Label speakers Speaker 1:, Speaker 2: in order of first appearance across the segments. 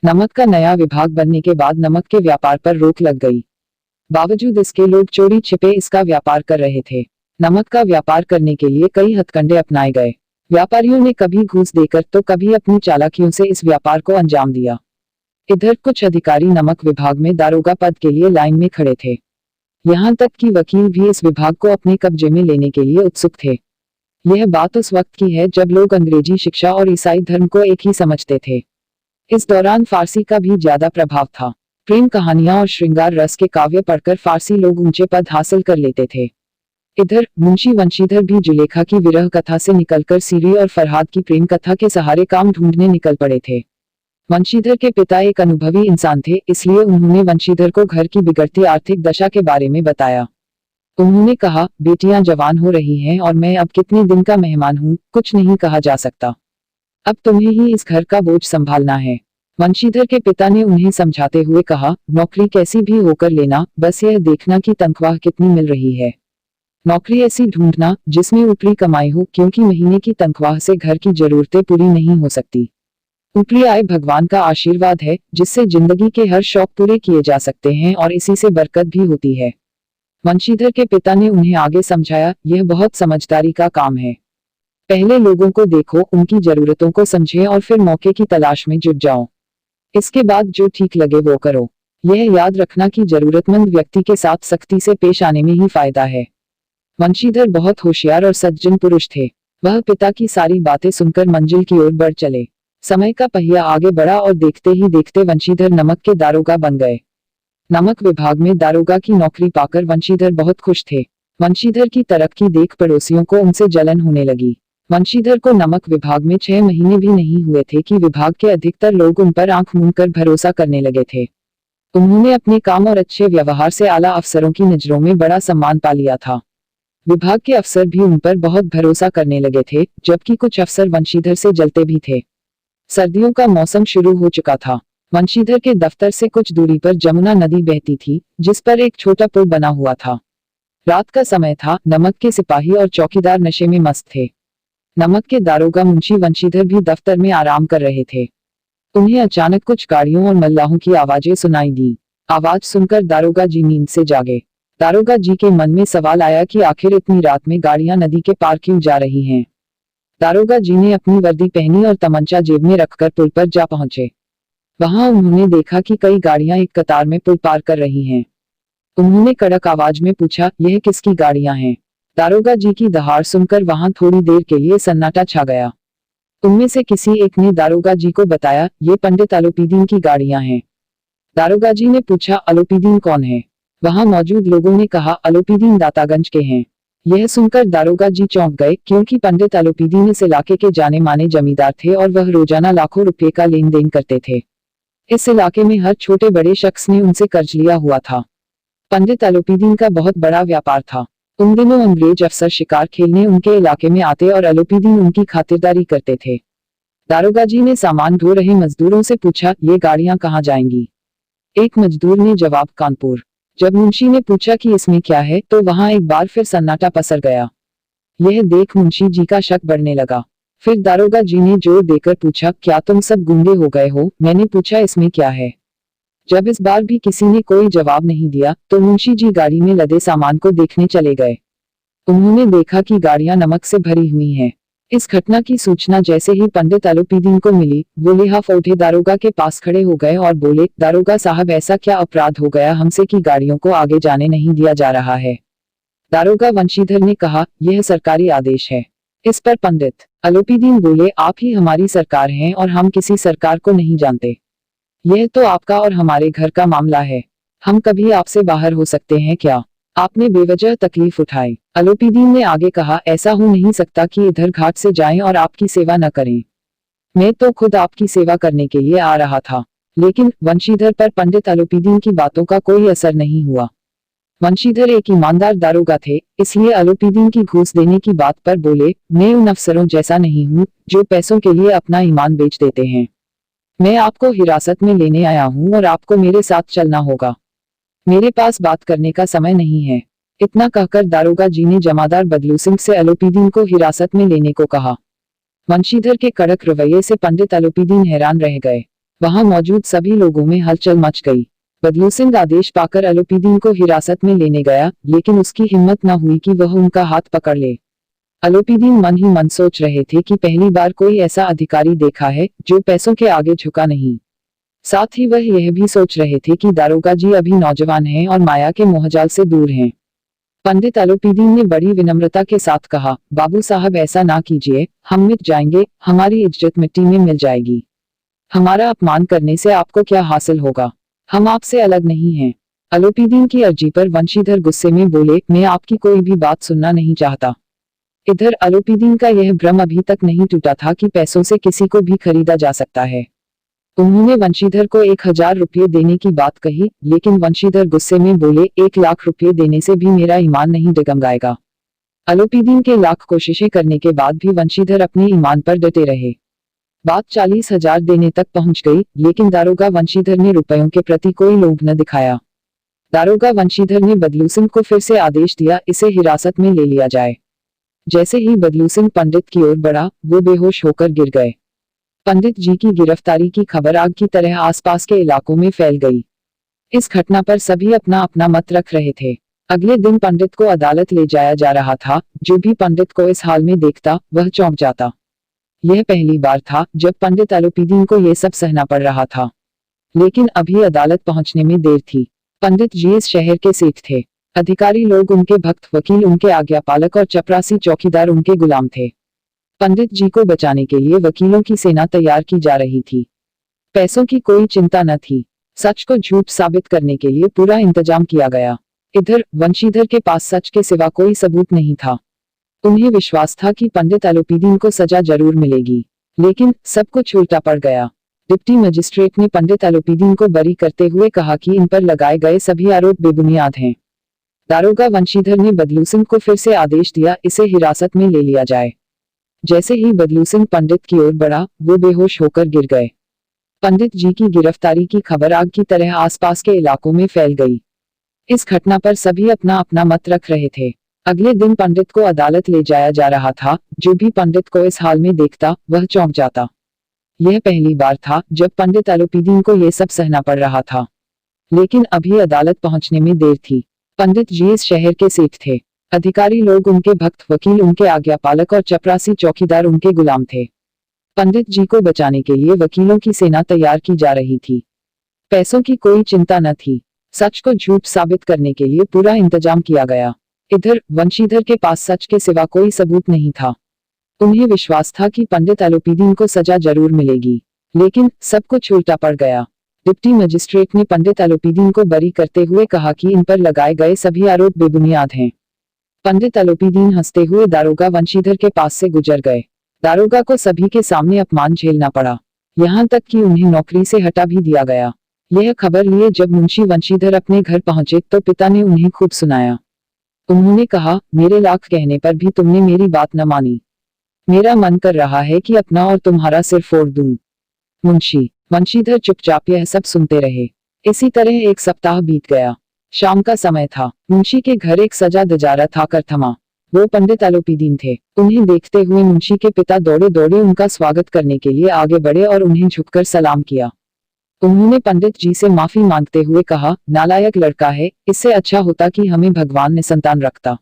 Speaker 1: नमक का नया विभाग बनने के बाद नमक के व्यापार पर रोक लग गई। बावजूद इसके लोग चोरी छिपे इसका व्यापार कर रहे थे। नमक का व्यापार करने के लिए कई हथकंडे अपनाए गए। व्यापारियों ने कभी घूस देकर तो कभी अपनी चालाकियों से इस व्यापार को अंजाम दिया। इधर कुछ अधिकारी नमक विभाग में दारोगा पद के लिए लाइन में खड़े थे। यहाँ तक कि वकील भी इस विभाग को अपने कब्जे में लेने के लिए उत्सुक थे। यह बात उस वक्त की है जब लोग अंग्रेजी शिक्षा और ईसाई धर्म को एक ही समझते थे। इस दौरान फारसी का भी ज्यादा प्रभाव था। प्रेम कहानियां और श्रृंगार रस के काव्य पढ़कर फारसी लोग ऊंचे पद हासिल कर लेते थे। इधर मुंशी वंशीधर भी जुलेखा की विरह कथा से निकलकर सीरी और फरहाद की प्रेम कथा के सहारे काम ढूंढने निकल पड़े थे। वंशीधर के पिता एक अनुभवी इंसान थे, इसलिए उन्होंने वंशीधर को घर की बिगड़ती आर्थिक दशा के बारे में बताया। उन्होंने कहा, बेटियां जवान हो रही हैं और मैं अब कितने दिन का मेहमान हूँ, कुछ नहीं कहा जा सकता। अब तुम्हें ही इस घर का बोझ संभालना है। वंशीधर के पिता ने उन्हें समझाते हुए कहा, नौकरी कैसी भी होकर लेना, बस यह देखना कि तनख्वाह कितनी मिल रही है। नौकरी ऐसी ढूंढना जिसमें ऊपरी कमाई हो, क्योंकि महीने की तनख्वाह से घर की जरूरतें पूरी नहीं हो सकती। ऊपरी आय भगवान का आशीर्वाद है, जिससे जिंदगी के हर शौक पूरे किए जा सकते हैं और इसी से बरकत भी होती है। वंशीधर के पिता ने उन्हें आगे समझाया, यह बहुत समझदारी का काम है। पहले लोगों को देखो, उनकी जरूरतों को समझे और फिर मौके की तलाश में जुट जाओ। इसके बाद जो ठीक लगे वो करो। यह याद रखना कि जरूरतमंद व्यक्ति के साथ सख्ती से पेश आने में ही फायदा है। वंशीधर बहुत होशियार और सज्जन पुरुष थे। वह पिता की सारी बातें सुनकर मंजिल की ओर बढ़ चले। समय का पहिया आगे बढ़ा और देखते ही देखते वंशीधर नमक के दारोगा बन गए। नमक विभाग में दारोगा की नौकरी पाकर वंशीधर बहुत खुश थे। वंशीधर की तरक्की देख पड़ोसियों को उनसे जलन होने लगी। वंशीधर को नमक विभाग में 6 महीने भी नहीं हुए थे कि विभाग के अधिकतर लोग उन पर आंख मूंद कर भरोसा करने लगे थे। उन्होंने अपने काम और अच्छे व्यवहार से आला अफसरों की नजरों में बड़ा सम्मान पा लिया था। विभाग के अफसर भी उन पर बहुत भरोसा करने लगे थे, जबकि कुछ अफसर वंशीधर से जलते भी थे। सर्दियों का मौसम शुरू हो चुका था। वंशीधर के दफ्तर से कुछ दूरी पर जमुना नदी बहती थी, जिस पर एक छोटा पुल बना हुआ था। रात का समय था। नमक के सिपाही और चौकीदार नशे में मस्त थे। नमक के दारोगा मुंशी वंशीधर भी दफ्तर में आराम कर रहे थे। उन्हें अचानक कुछ गाड़ियों और मल्लाहों की आवाजें सुनाई दी। आवाज सुनकर दारोगा जी नींद से जागे। दारोगा जी के मन में सवाल आया कि आखिर इतनी रात में गाड़ियां नदी के पार क्यों जा रही हैं। दारोगा जी ने अपनी वर्दी पहनी और तमंचा जेब में रखकर पुल पर जा पहुंचे। वहां उन्होंने देखा कि कई गाड़ियां एक कतार में पुल पार कर रही हैं। उन्होंने कड़क आवाज में पूछा, यह किसकी गाड़ियां हैं। दारोगा जी की दहाड़ सुनकर वहां थोड़ी देर के लिए सन्नाटा छा गया। उनमें से किसी एक ने दारोगा जी को बताया, ये पंडित अलोपीदीन की गाड़ियां हैं। दारोगा जी ने पूछा, अलोपीदीन कौन है। वहां मौजूद लोगों ने कहा, अलोपीदीन दातागंज के हैं। यह सुनकर दारोगा जी चौंक गए, क्योंकि पंडित अलोपीदीन इस इलाके के जाने माने जमींदार थे और वह रोजाना लाखों रुपए का लेन देन करते थे। इस इलाके में हर छोटे बड़े शख्स ने उनसे कर्ज लिया हुआ था। पंडित अलोपीदीन का बहुत बड़ा व्यापार था। उन दिनों अंग्रेज अफसर शिकार खेलने उनके इलाके में आते और अलोपीदीन उनकी खातिरदारी करते थे। दारोगा जी ने सामान ढो रहे मजदूरों से पूछा, ये गाड़ियां कहाँ जाएंगी। एक मजदूर ने जवाब, कानपुर। जब मुंशी ने पूछा कि इसमें क्या है, तो वहां एक बार फिर सन्नाटा पसर गया। यह देख मुंशी जी का शक बढ़ने लगा। फिर दारोगा जी ने जोर देकर पूछा, क्या तुम सब गूंगे हो गए हो। मैंने पूछा, इसमें क्या है। जब इस बार भी किसी ने कोई जवाब नहीं दिया, तो मुंशी जी गाड़ी में लदे सामान को देखने चले गए। उन्होंने देखा कि गाड़ियां नमक से भरी हुई हैं। इस घटना की सूचना जैसे ही पंडित अलोपीदीन को मिली, वो लिहाफ उठे दारोगा के पास खड़े हो गए और बोले, दारोगा साहब, ऐसा क्या अपराध हो गया हमसे कि गाड़ियों को आगे जाने नहीं दिया जा रहा है। दारोगा वंशीधर ने कहा, यह सरकारी आदेश है। इस पर पंडित अलोपीदीन बोले, आप ही हमारी सरकार हैं और हम किसी सरकार को नहीं जानते। यह तो आपका और हमारे घर का मामला है। हम कभी आपसे बाहर हो सकते हैं क्या। आपने बेवजह तकलीफ उठाई। अलोपीदीन ने आगे कहा, ऐसा हो नहीं सकता कि इधर घाट से जाएं और आपकी सेवा न करें। मैं तो खुद आपकी सेवा करने के लिए आ रहा था। लेकिन वंशीधर पर पंडित अलोपीदीन की बातों का कोई असर नहीं हुआ। वंशीधर एक ईमानदार दारोगा थे, इसलिए अलोपीदीन की घूस देने की बात पर बोले, मैं उन अफसरों जैसा नहीं हूँ जो पैसों के लिए अपना ईमान बेच देते हैं। मैं आपको हिरासत में लेने आया हूँ और आपको मेरे साथ चलना होगा। मेरे पास बात करने का समय नहीं है। इतना कहकर दारोगा जी ने जमादार बदलू सिंह से अलोपीदीन को हिरासत में लेने को कहा। वंशीधर के कड़क रवैये से पंडित अलोपीदीन हैरान रह गए। वहां मौजूद सभी लोगों में हलचल मच गई। बदलूसिंह आदेश पाकर अलोपीदीन को हिरासत में लेने गया, लेकिन उसकी हिम्मत न हुई कि वह उनका हाथ पकड़ ले। अलोपीदीन मन ही मन सोच रहे थे कि पहली बार कोई ऐसा अधिकारी देखा है जो पैसों के आगे झुका नहीं। साथ ही वह यह भी सोच रहे थे कि दारोगा जी अभी नौजवान हैं और माया के मोहजाल से दूर हैं। पंडित अलोपीदीन ने बड़ी विनम्रता के साथ कहा, बाबू साहब ऐसा ना कीजिए, हम मिट जाएंगे, हमारी इज्जत मिट्टी में मिल जाएगी। हमारा अपमान करने से आपको क्या हासिल होगा? हम आपसे अलग नहीं हैं। अलोपीदीन की अर्जी पर वंशीधर गुस्से में बोले, मैं आपकी कोई भी बात सुनना नहीं चाहता। इधर अलोपीदीन का यह भ्रम अभी तक नहीं टूटा था कि पैसों से किसी को भी खरीदा जा सकता है। उन्होंने वंशीधर को 1000 रुपये देने की बात कही, लेकिन वंशीधर गुस्से में बोले, 1 लाख रुपये देने से भी मेरा ईमान नहीं डगमगाएगा। अलोपीदीन के लाख कोशिशें करने के बाद भी वंशीधर अपने ईमान पर डटे रहे। बात 40,000 देने तक पहुंच गई, लेकिन दारोगा वंशीधर ने रुपयों के प्रति कोई लोभ न दिखाया। दारोगा वंशीधर ने बदलूसिंह को फिर से आदेश दिया, इसे हिरासत में ले लिया जाए। जैसे ही बदलूसिंह पंडित की ओर बढ़ा, वो बेहोश होकर गिर गए। पंडित जी की गिरफ्तारी की खबर आग की तरह आसपास के इलाकों में फैल गई। इस घटना पर सभी अपना अपना मत रख रहे थे। अगले दिन पंडित को अदालत ले जाया जा रहा था। जो भी पंडित को इस हाल में देखता, वह चौंक जाता। यह पहली बार था जब पंडित अलोपीदीन को यह सब सहना पड़ रहा था। लेकिन अभी अदालत पहुंचने में देर थी। पंडित जी इस शहर के सेठ थे। अधिकारी लोग उनके भक्त, वकील उनके आज्ञापालक और चपरासी चौकीदार उनके गुलाम थे। पंडित जी को बचाने के लिए वकीलों की सेना तैयार की जा रही थी। पैसों की कोई चिंता न थी। सच को झूठ साबित करने के लिए पूरा इंतजाम किया गया। इधर वंशीधर के पास सच के सिवा कोई सबूत नहीं था। उन्हें विश्वास था कि पंडित अलोपीदीन को सजा जरूर मिलेगी, लेकिन सब कुछ उल्टा पड़ गया। डिप्टी मजिस्ट्रेट ने पंडित अलोपीदीन को बरी करते हुए कहा कि इन पर लगाए गए सभी आरोप बेबुनियाद हैं। दारोगा वंशीधर ने बदलूसिंह को फिर से आदेश दिया, इसे हिरासत में ले लिया जाए। जैसे ही बदलूसिंह पंडित की ओर बढ़ा, वो बेहोश होकर गिर गए। पंडित जी की गिरफ्तारी की खबर आग की तरह आसपास के इलाकों में फैल गई। इस घटना पर सभी अपना अपना मत रख रहे थे। अगले दिन पंडित को अदालत ले जाया जा रहा था। जो भी पंडित को इस हाल में देखता, वह चौंक जाता। यह पहली बार था जब पंडित अलोपीदीन को यह सब सहना पड़ रहा था। लेकिन अभी अदालत पहुंचने में देर थी। पंडित जी इस शहर के सेठ थे। अधिकारी लोग उनके भक्त, वकील उनके आज्ञापालक और चपरासी चौकीदार उनके गुलाम थे। पंडित जी को बचाने के लिए वकीलों की सेना तैयार की जा रही थी। पैसों की कोई चिंता न थी। सच को झूठ साबित करने के लिए पूरा इंतजाम किया गया। इधर वंशीधर के पास सच के सिवा कोई सबूत नहीं था। उन्हें विश्वास था कि पंडित अलोपीदीन को सजा जरूर मिलेगी, लेकिन सब कुछ उल्टा पड़ गया। डिप्टी मजिस्ट्रेट ने पंडित अलोपीदीन को बरी करते हुए कहा कि इन पर लगाए गए सभी आरोप बेबुनियाद हैं। पंडित अलोपीदीन हंसते हुए दारोगा वंशीधर के पास से गुजर गए। दारोगा को सभी के सामने अपमान झेलना पड़ा, यहाँ तक कि उन्हें नौकरी से हटा भी दिया गया। यह खबर लिए जब मुंशी वंशीधर अपने घर पहुंचे तो पिता ने उन्हें खूब सुनाया। उन्होंने कहा, मेरे लाख कहने पर भी तुमने मेरी बात न मानी। मेरा मन कर रहा है कि अपना और तुम्हारा सिर फोड़ दूं। मुंशी वंशीधर चुपचाप यह सब सुनते रहे। इसी तरह 1 सप्ताह बीत गया। शाम का समय था। मुंशी के घर एक सजा दजारा आकर थमा। वो पंडित अलोपीदीन थे। उन्हें देखते हुए मुंशी के पिता दौड़े दौड़े उनका स्वागत करने के लिए आगे बढ़े और उन्हें झुककर सलाम किया। उन्होंने पंडित जी से माफी मांगते हुए कहा, नालायक लड़का है, इससे अच्छा होता कि हमें भगवान ने संतान रखता।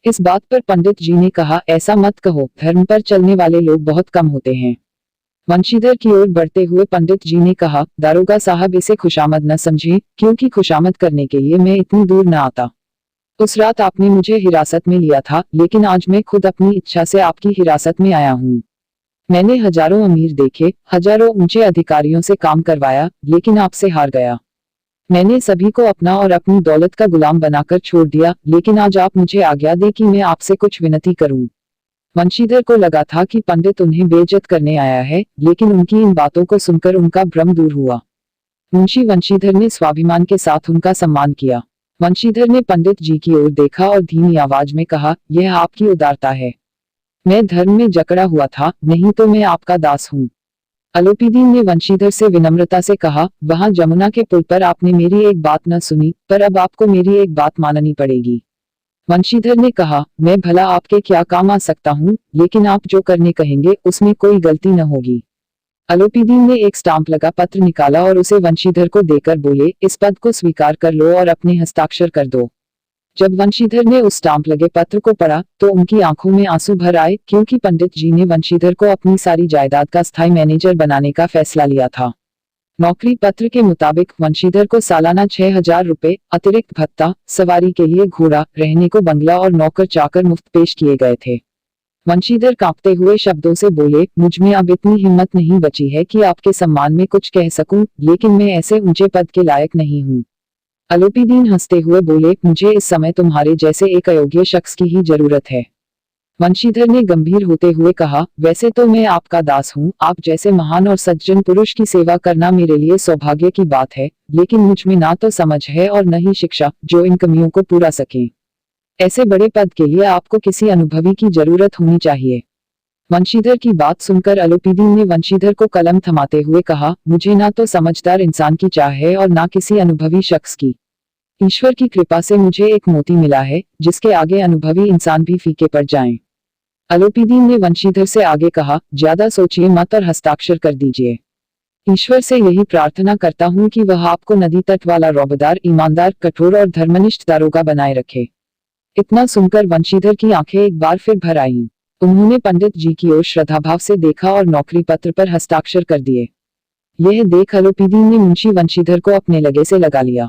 Speaker 1: इस बात पर पंडित जी ने कहा, ऐसा मत कहो, धर्म पर चलने वाले लोग बहुत कम होते हैं। वंशीधर की ओर बढ़ते हुए पंडित जी ने कहा, दारोगा साहब इसे खुशामद न समझें, क्योंकि खुशामद करने के लिए मैं इतनी दूर न आता। उस रात आपने मुझे हिरासत में लिया था, लेकिन आज मैं खुद अपनी इच्छा से आपकी हिरासत में आया हूँ। मैंने हजारों अमीर देखे, हजारों ऊंचे अधिकारियों से काम करवाया, लेकिन आपसे हार गया। मैंने सभी को अपना और अपनी दौलत का गुलाम बनाकर छोड़ दिया, लेकिन आज आप मुझे आज्ञा दे कि मैं आपसे कुछ विनती करूं। वंशीधर को लगा था कि पंडित उन्हें बेइज्जत करने आया है, लेकिन उनकी इन बातों को सुनकर उनका भ्रम दूर हुआ। मुंशी वंशीधर ने स्वाभिमान के साथ उनका सम्मान किया। वंशीधर ने पंडित जी की ओर देखा और धीमी आवाज में कहा, यह आपकी उदारता है। मैं धर्म में जकड़ा हुआ था, नहीं तो मैं आपका दास हूँ। अलोपीदीन ने वंशीधर से विनम्रता से कहा, वहां जमुना के पुल पर आपने मेरी एक बात न सुनी, पर अब आपको मेरी एक बात माननी पड़ेगी। वंशीधर ने कहा, मैं भला आपके क्या काम आ सकता हूँ, लेकिन आप जो करने कहेंगे उसमें कोई गलती न होगी। अलोपीदीन ने एक स्टाम्प लगा पत्र निकाला और उसे वंशीधर को देकर बोले, इस पद को स्वीकार कर लो और अपने हस्ताक्षर कर दो। जब वंशीधर ने उस स्टाम्प लगे पत्र को पढ़ा तो उनकी आंखों में आंसू भर आए, क्योंकि पंडित जी ने वंशीधर को अपनी सारी जायदाद का स्थायी मैनेजर बनाने का फैसला लिया था। नौकरी पत्र के मुताबिक वंशीधर को सालाना 6,000 रुपए, अतिरिक्त भत्ता, सवारी के लिए घोड़ा, रहने को बंगला और नौकर चाकर मुफ्त पेश किए गए थे। वंशीधर कांपते हुए शब्दों से बोले, मुझ में अब इतनी हिम्मत नहीं बची है कि आपके सम्मान में कुछ कह सकूं, लेकिन मैं ऐसे ऊंचे पद के लायक नहीं हूं। अलोपीदीन हंसते हुए बोले, मुझे इस समय तुम्हारे जैसे एक अयोग्य शख्स की ही जरूरत है। वंशीधर ने गंभीर होते हुए कहा, वैसे तो मैं आपका दास हूँ, आप जैसे महान और सज्जन पुरुष की सेवा करना मेरे लिए सौभाग्य की बात है, लेकिन मुझ में ना तो समझ है और न ही शिक्षा जो इन कमियों को पूरा सके। ऐसे बड़े पद के लिए आपको किसी अनुभवी की जरूरत होनी चाहिए। वंशीधर की बात सुनकर अलोपीदीन ने वंशीधर को कलम थमाते हुए कहा, मुझे ना तो समझदार इंसान की चाह है और ना किसी अनुभवी शख्स की। ईश्वर की कृपा से मुझे एक मोती मिला है, जिसके आगे अनुभवी इंसान भी फीके पड़ जाएं। अलोपीदीन ने वंशीधर से आगे कहा, ज्यादा सोचिए मत और हस्ताक्षर कर दीजिए। ईश्वर से यही प्रार्थना करता हूँ कि वह आपको नदी तट वाला रौबदार, ईमानदार, कठोर और धर्मनिष्ठ दारोगा बनाए रखे। इतना सुनकर वंशीधर की आंखें एक बार फिर भर आईं। उन्होंने पंडित जी की ओर श्रद्धाभाव से देखा और नौकरी पत्र पर हस्ताक्षर कर दिए। यह देख अलोपीदीन ने मुंशी वंशीधर को अपने लगे से लगा लिया।